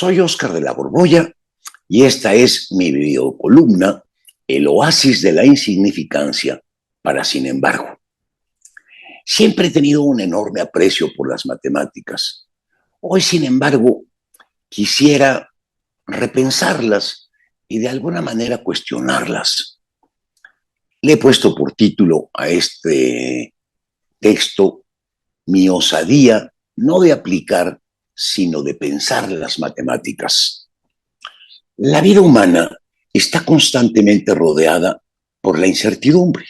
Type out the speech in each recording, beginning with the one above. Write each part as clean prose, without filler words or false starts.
Soy Óscar de la Borbolla y esta es mi videocolumna, El oasis de la insignificancia para sin embargo. Siempre he tenido un enorme aprecio por las matemáticas. Hoy, sin embargo, quisiera repensarlas y de alguna manera cuestionarlas. Le he puesto por título a este texto Mi osadía no de aplicar, sino de pensar las matemáticas. La vida humana está constantemente rodeada por la incertidumbre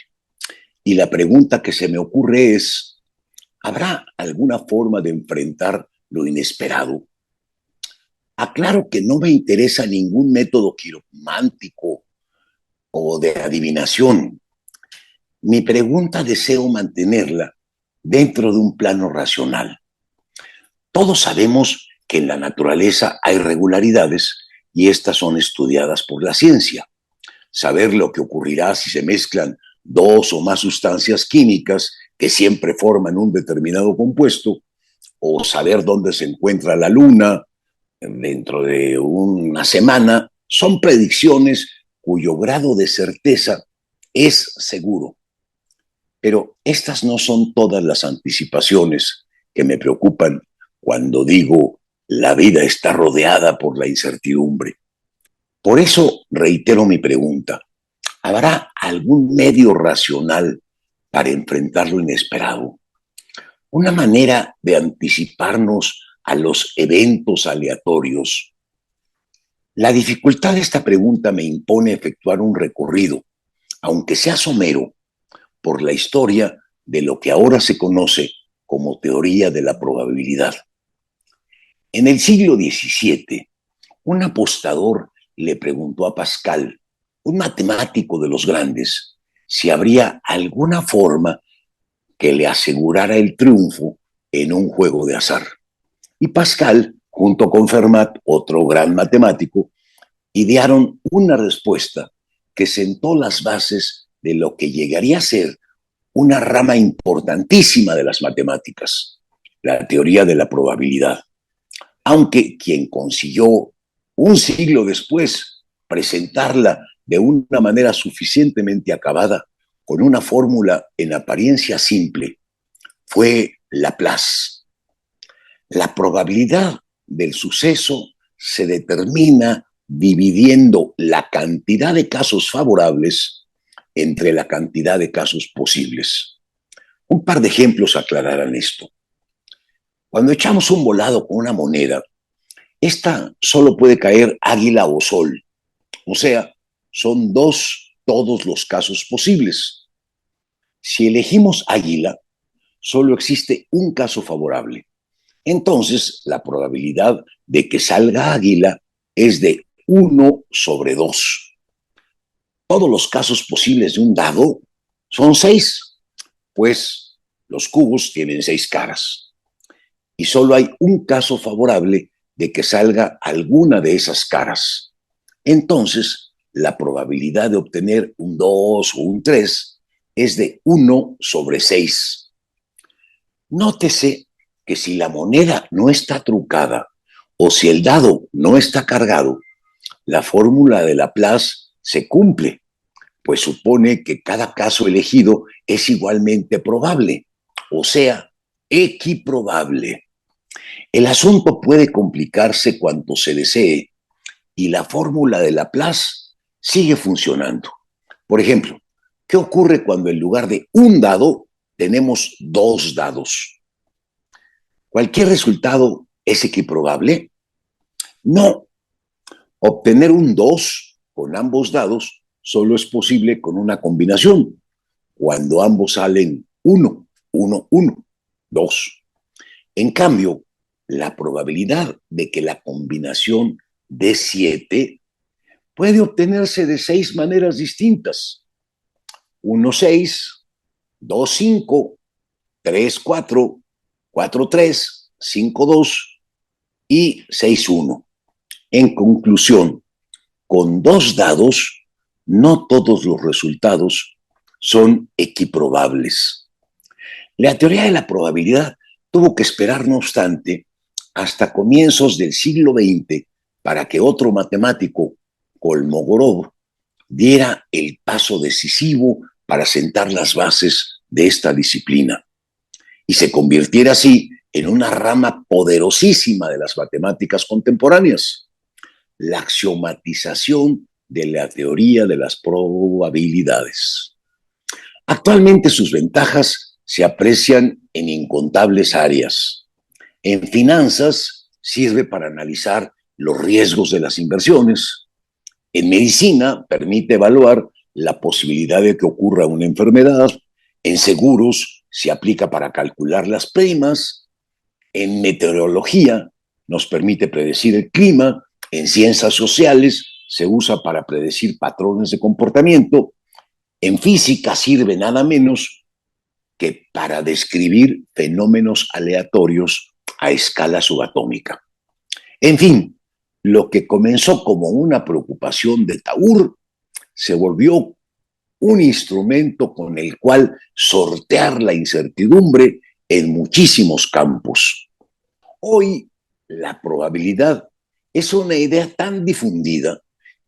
y la pregunta que se me ocurre es, ¿habrá alguna forma de enfrentar lo inesperado? Aclaro que no me interesa ningún método quiromántico o de adivinación. Mi pregunta deseo mantenerla dentro de un plano racional. Todos sabemos que en la naturaleza hay regularidades y estas son estudiadas por la ciencia. Saber lo que ocurrirá si se mezclan dos o más sustancias químicas que siempre forman un determinado compuesto, o saber dónde se encuentra la luna dentro de una semana, son predicciones cuyo grado de certeza es seguro. Pero estas no son todas las anticipaciones que me preocupan cuando digo la vida está rodeada por la incertidumbre. Por eso reitero mi pregunta. ¿Habrá algún medio racional para enfrentar lo inesperado? Una manera de anticiparnos a los eventos aleatorios. La dificultad de esta pregunta me impone efectuar un recorrido, aunque sea somero, por la historia de lo que ahora se conoce como teoría de la probabilidad. En el siglo XVII, un apostador le preguntó a Pascal, un matemático de los grandes, si habría alguna forma que le asegurara el triunfo en un juego de azar. Y Pascal, junto con Fermat, otro gran matemático, idearon una respuesta que sentó las bases de lo que llegaría a ser una rama importantísima de las matemáticas, la teoría de la probabilidad. Aunque quien consiguió un siglo después presentarla de una manera suficientemente acabada, con una fórmula en apariencia simple, fue Laplace. La probabilidad del suceso se determina dividiendo la cantidad de casos favorables entre la cantidad de casos posibles. Un par de ejemplos aclararán esto. Cuando echamos un volado con una moneda, esta solo puede caer águila o sol. O sea, son dos todos los casos posibles. Si elegimos águila, solo existe un caso favorable. Entonces, la probabilidad de que salga águila es de 1/2. Todos los casos posibles de un dado son 6, pues los cubos tienen 6 caras. Y solo hay un caso favorable de que salga alguna de esas caras. Entonces, la probabilidad de obtener un 2 o un 3 es de 1/6. Nótese que si la moneda no está trucada o si el dado no está cargado, la fórmula de Laplace se cumple, pues supone que cada caso elegido es igualmente probable, o sea, equiprobable. El asunto puede complicarse cuanto se desee y la fórmula de Laplace sigue funcionando. Por ejemplo, ¿qué ocurre cuando en lugar de un dado tenemos 2 dados? ¿Cualquier resultado es equiprobable? No. Obtener un 2 con ambos dados solo es posible con una combinación, cuando ambos salen 1, 1, 1, 2. En cambio, la probabilidad de que la combinación dé 7 puede obtenerse de 6 maneras distintas. 1, 6, 2, 5, 3, 4, 4, 3, 5, 2 y 6, 1. En conclusión, con 2 dados, no todos los resultados son equiprobables. La teoría de la probabilidad tuvo que esperar, no obstante, hasta comienzos del siglo XX para que otro matemático, Kolmogorov, diera el paso decisivo para sentar las bases de esta disciplina y se convirtiera así en una rama poderosísima de las matemáticas contemporáneas, la axiomatización de la teoría de las probabilidades. Actualmente sus ventajas se aprecian en incontables áreas. En finanzas sirve para analizar los riesgos de las inversiones. En medicina permite evaluar la posibilidad de que ocurra una enfermedad. En seguros se aplica para calcular las primas. En meteorología nos permite predecir el clima. En ciencias sociales se usa para predecir patrones de comportamiento. En física sirve nada menos que para describir fenómenos aleatorios a escala subatómica. En fin, lo que comenzó como una preocupación de Taur se volvió un instrumento con el cual sortear la incertidumbre en muchísimos campos. Hoy, la probabilidad es una idea tan difundida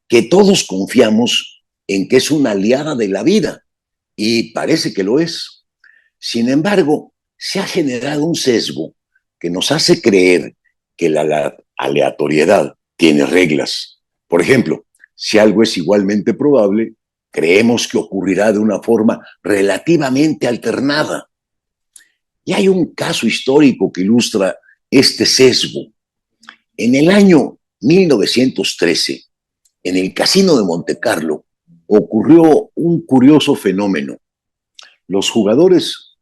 que todos confiamos en que es una aliada de la vida, y parece que lo es. Sin embargo, se ha generado un sesgo que nos hace creer que la aleatoriedad tiene reglas. Por ejemplo, si algo es igualmente probable, creemos que ocurrirá de una forma relativamente alternada. Y hay un caso histórico que ilustra este sesgo. En el año 1913, en el Casino de Montecarlo, ocurrió un curioso fenómeno. Los jugadores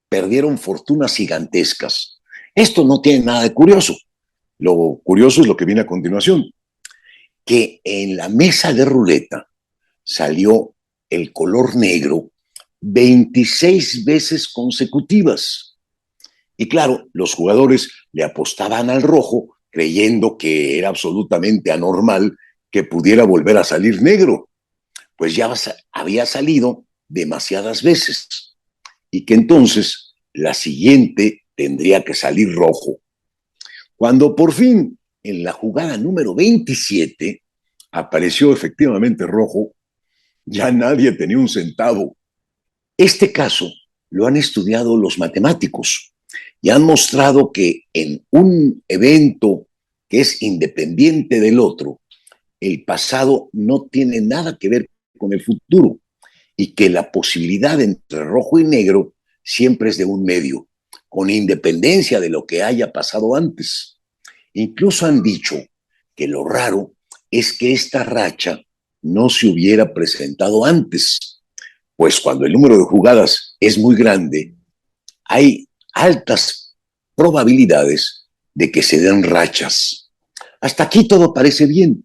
perdieron fortunas gigantescas. Esto no tiene nada de curioso. Lo curioso es lo que viene a continuación, que en la mesa de ruleta salió el color negro 26 veces consecutivas. Y claro, los jugadores le apostaban al rojo creyendo que era absolutamente anormal que pudiera volver a salir negro, pues ya había salido demasiadas veces y que entonces la siguiente tendría que salir rojo. Cuando por fin en la jugada número 27 apareció efectivamente rojo, ya nadie tenía un centavo. Este caso lo han estudiado los matemáticos y han mostrado que en un evento que es independiente del otro, el pasado no tiene nada que ver con el futuro y que la posibilidad entre rojo y negro siempre es de un medio, con independencia de lo que haya pasado antes. Incluso han dicho que lo raro es que esta racha no se hubiera presentado antes, pues cuando el número de jugadas es muy grande, hay altas probabilidades de que se den rachas. Hasta aquí todo parece bien,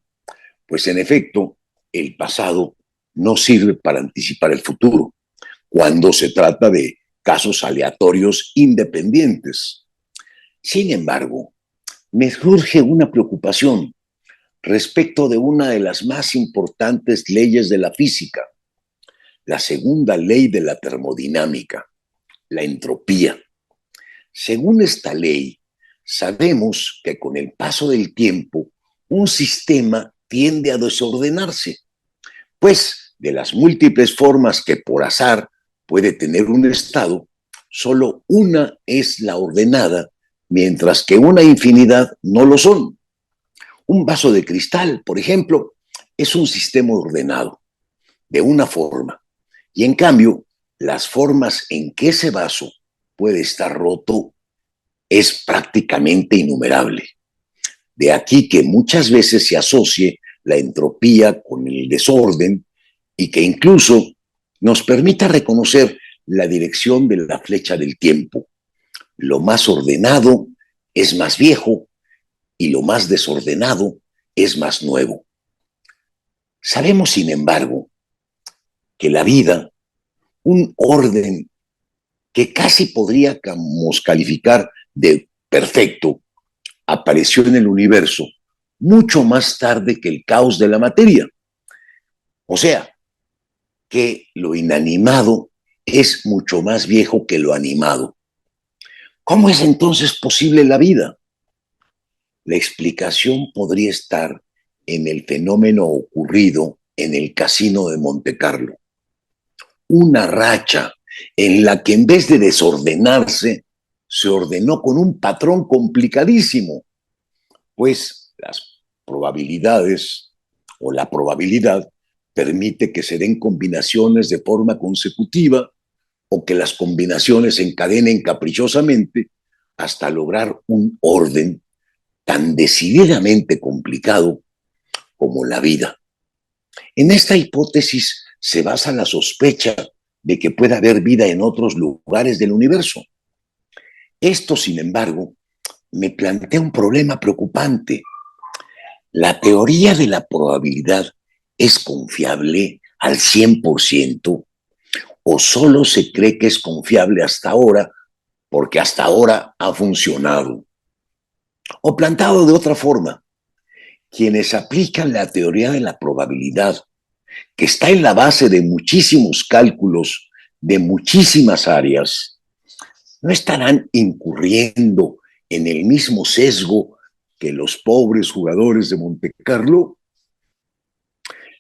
pues en efecto, el pasado no sirve para anticipar el futuro, cuando se trata de casos aleatorios independientes. Sin embargo, me surge una preocupación respecto de una de las más importantes leyes de la física, la segunda ley de la termodinámica, la entropía. Según esta ley, sabemos que con el paso del tiempo, un sistema tiende a desordenarse, pues de las múltiples formas que por azar puede tener un estado, solo una es la ordenada, mientras que una infinidad no lo son. Un vaso de cristal, por ejemplo, es un sistema ordenado, de una forma, y en cambio, las formas en que ese vaso puede estar roto es prácticamente innumerable. De aquí que muchas veces se asocie la entropía con el desorden y que incluso nos permita reconocer la dirección de la flecha del tiempo. Lo más ordenado es más viejo y lo más desordenado es más nuevo. Sabemos, sin embargo, que la vida, un orden que casi podríamos calificar de perfecto, apareció en el universo mucho más tarde que el caos de la materia. O sea, que lo inanimado es mucho más viejo que lo animado. ¿Cómo es entonces posible la vida? La explicación podría estar en el fenómeno ocurrido en el casino de Montecarlo. Una racha en la que en vez de desordenarse, se ordenó con un patrón complicadísimo, pues las probabilidades o la probabilidad permite que se den combinaciones de forma consecutiva o que las combinaciones se encadenen caprichosamente hasta lograr un orden tan decididamente complicado como la vida. En esta hipótesis se basa la sospecha de que pueda haber vida en otros lugares del universo. Esto, sin embargo, me plantea un problema preocupante. ¿La teoría de la probabilidad es confiable al 100% o solo se cree que es confiable hasta ahora porque hasta ahora ha funcionado? O plantado de otra forma, quienes aplican la teoría de la probabilidad, que está en la base de muchísimos cálculos de muchísimas áreas, no estarán incurriendo en el mismo sesgo que los pobres jugadores de Montecarlo.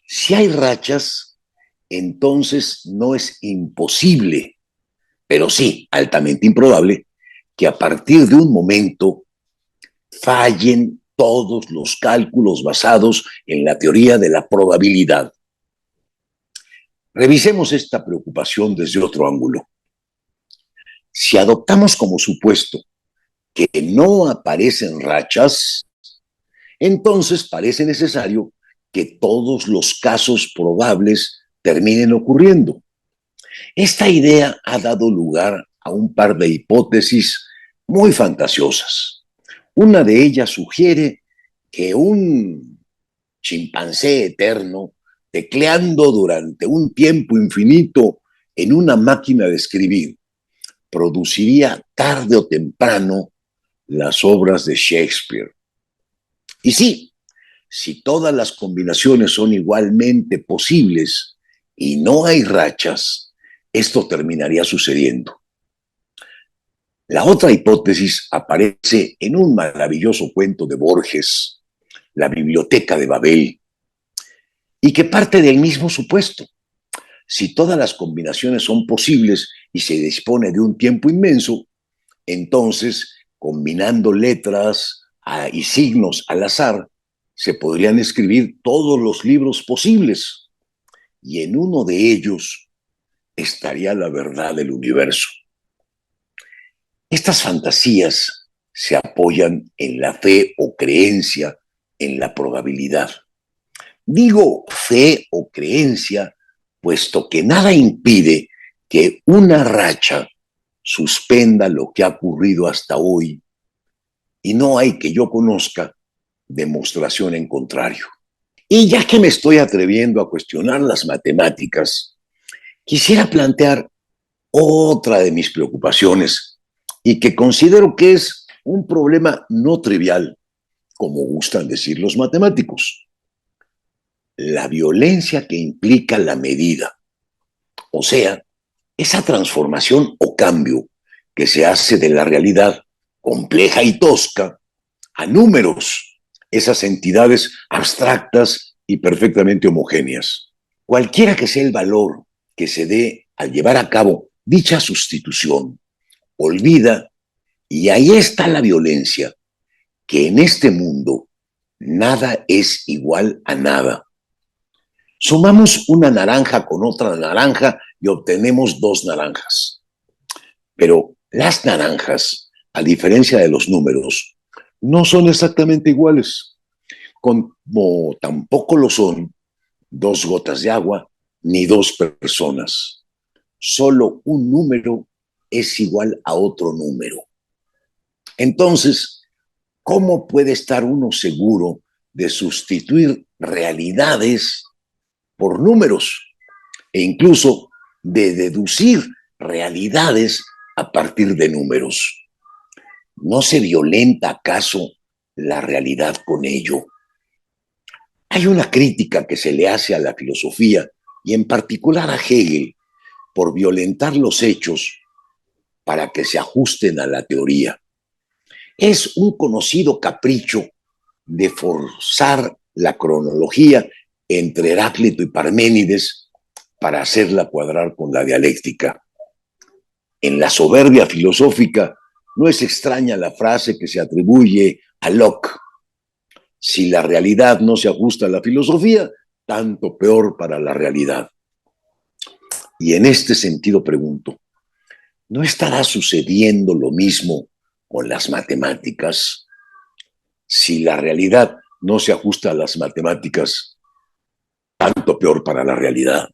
Si hay rachas, entonces no es imposible, pero sí altamente improbable, que a partir de un momento fallen todos los cálculos basados en la teoría de la probabilidad. Revisemos esta preocupación desde otro ángulo. Si adoptamos como supuesto que no aparecen rachas, entonces parece necesario que todos los casos probables terminen ocurriendo. Esta idea ha dado lugar a un par de hipótesis muy fantasiosas. Una de ellas sugiere que un chimpancé eterno, tecleando durante un tiempo infinito en una máquina de escribir, produciría tarde o temprano las obras de Shakespeare. Y sí, si todas las combinaciones son igualmente posibles y no hay rachas, esto terminaría sucediendo. La otra hipótesis aparece en un maravilloso cuento de Borges, La Biblioteca de Babel, y que parte del mismo supuesto. Si todas las combinaciones son posibles y se dispone de un tiempo inmenso, entonces, combinando letras y signos al azar, se podrían escribir todos los libros posibles, y en uno de ellos estaría la verdad del universo. Estas fantasías se apoyan en la fe o creencia en la probabilidad. Digo fe o creencia, puesto que nada impide que una racha suspenda lo que ha ocurrido hasta hoy y no hay que yo conozca demostración en contrario. Y ya que me estoy atreviendo a cuestionar las matemáticas, quisiera plantear otra de mis preocupaciones y que considero que es un problema no trivial, como gustan decir los matemáticos. La violencia que implica la medida, o sea, esa transformación o cambio que se hace de la realidad compleja y tosca a números, esas entidades abstractas y perfectamente homogéneas. Cualquiera que sea el valor que se dé al llevar a cabo dicha sustitución, olvida, y ahí está la violencia, que en este mundo nada es igual a nada. Sumamos una naranja con otra naranja y obtenemos dos naranjas. Pero las naranjas, a diferencia de los números, no son exactamente iguales, como tampoco lo son dos gotas de agua ni dos personas. Solo un número es igual a otro número. Entonces, ¿cómo puede estar uno seguro de sustituir realidades por números e incluso de deducir realidades a partir de números? ¿No se violenta acaso la realidad con ello? Hay una crítica que se le hace a la filosofía y en particular a Hegel por violentar los hechos para que se ajusten a la teoría. Es un conocido capricho de forzar la cronología entre Heráclito y Parménides para hacerla cuadrar con la dialéctica. En la soberbia filosófica no es extraña la frase que se atribuye a Locke: si la realidad no se ajusta a la filosofía, tanto peor para la realidad. Y en este sentido pregunto, ¿no estará sucediendo lo mismo con las matemáticas? Si la realidad no se ajusta a las matemáticas, tanto peor para la realidad.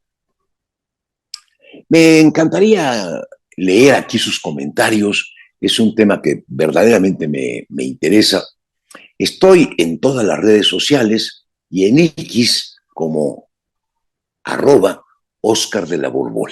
Me encantaría leer aquí sus comentarios. Es un tema que verdaderamente me interesa. Estoy en todas las redes sociales y en X como @Oscar de la Borbol.